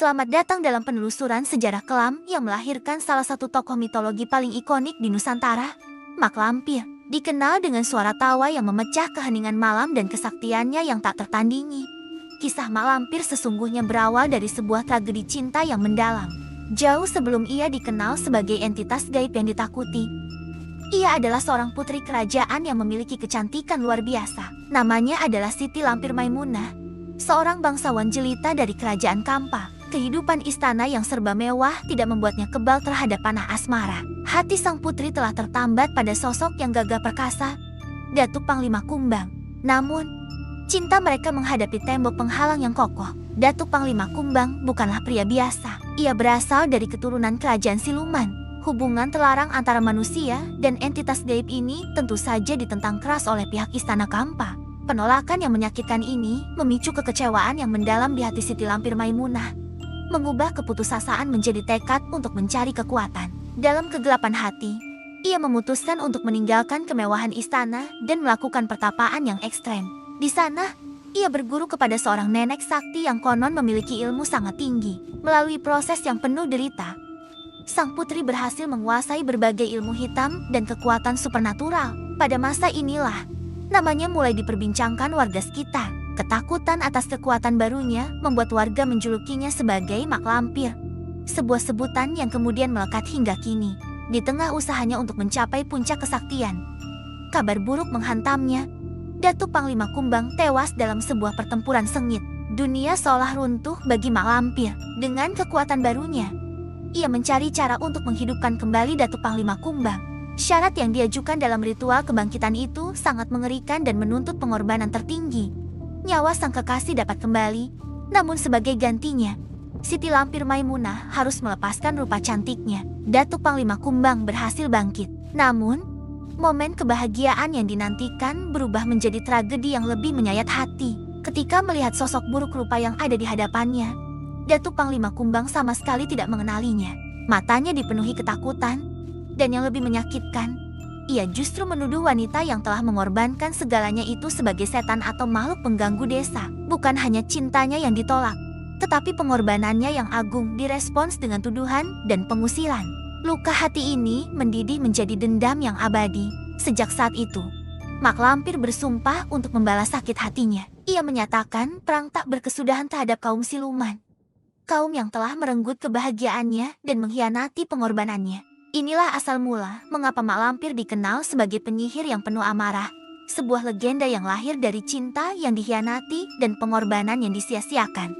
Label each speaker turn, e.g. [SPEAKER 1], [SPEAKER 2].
[SPEAKER 1] Selamat datang dalam penelusuran sejarah kelam yang melahirkan salah satu tokoh mitologi paling ikonik di Nusantara. Mak Lampir, dikenal dengan suara tawa yang memecah keheningan malam dan kesaktiannya yang tak tertandingi. Kisah Mak Lampir sesungguhnya berawal dari sebuah tragedi cinta yang mendalam. Jauh sebelum ia dikenal sebagai entitas gaib yang ditakuti. Ia adalah seorang putri kerajaan yang memiliki kecantikan luar biasa. Namanya adalah Siti Lampir Maimunah, seorang bangsawan jelita dari kerajaan Kampa. Kehidupan istana yang serba mewah tidak membuatnya kebal terhadap panah asmara. Hati sang putri telah tertambat pada sosok yang gagah perkasa, Datuk Panglima Kumbang. Namun, cinta mereka menghadapi tembok penghalang yang kokoh. Datuk Panglima Kumbang bukanlah pria biasa. Ia berasal dari keturunan kerajaan siluman. Hubungan terlarang antara manusia dan entitas gaib ini tentu saja ditentang keras oleh pihak istana Kampa. Penolakan yang menyakitkan ini memicu kekecewaan yang mendalam di hati Siti Lampir Maimunah, mengubah keputusasaan menjadi tekad untuk mencari kekuatan. Dalam kegelapan hati, ia memutuskan untuk meninggalkan kemewahan istana dan melakukan pertapaan yang ekstrem. Di sana, ia berguru kepada seorang nenek sakti yang konon memiliki ilmu sangat tinggi. Melalui proses yang penuh derita, sang putri berhasil menguasai berbagai ilmu hitam dan kekuatan supernatural. Pada masa inilah, namanya mulai diperbincangkan warga sekitar. Ketakutan atas kekuatan barunya membuat warga menjulukinya sebagai Mak Lampir, sebuah sebutan yang kemudian melekat hingga kini. Di tengah usahanya untuk mencapai puncak kesaktian, kabar buruk menghantamnya. Datuk Panglima Kumbang tewas dalam sebuah pertempuran sengit. Dunia seolah runtuh bagi Mak Lampir. Dengan kekuatan barunya, ia mencari cara untuk menghidupkan kembali Datuk Panglima Kumbang. Syarat yang diajukan dalam ritual kebangkitan itu sangat mengerikan dan menuntut pengorbanan tertinggi. Nyawa sang kekasih dapat kembali, namun sebagai gantinya, Siti Lampir Maimunah harus melepaskan rupa cantiknya. Datuk Panglima Kumbang berhasil bangkit. Namun, momen kebahagiaan yang dinantikan berubah menjadi tragedi yang lebih menyayat hati. Ketika melihat sosok buruk rupa yang ada di hadapannya, Datuk Panglima Kumbang sama sekali tidak mengenalinya. Matanya dipenuhi ketakutan, dan yang lebih menyakitkan, ia justru menuduh wanita yang telah mengorbankan segalanya itu sebagai setan atau makhluk pengganggu desa. Bukan hanya cintanya yang ditolak, tetapi pengorbanannya yang agung direspons dengan tuduhan dan pengusiran. Luka hati ini mendidih menjadi dendam yang abadi. Sejak saat itu, Mak Lampir bersumpah untuk membalas sakit hatinya. Ia menyatakan perang tak berkesudahan terhadap kaum siluman, kaum yang telah merenggut kebahagiaannya dan mengkhianati pengorbanannya. Inilah asal mula mengapa Mak Lampir dikenal sebagai penyihir yang penuh amarah. Sebuah legenda yang lahir dari cinta yang dikhianati dan pengorbanan yang disia-siakan.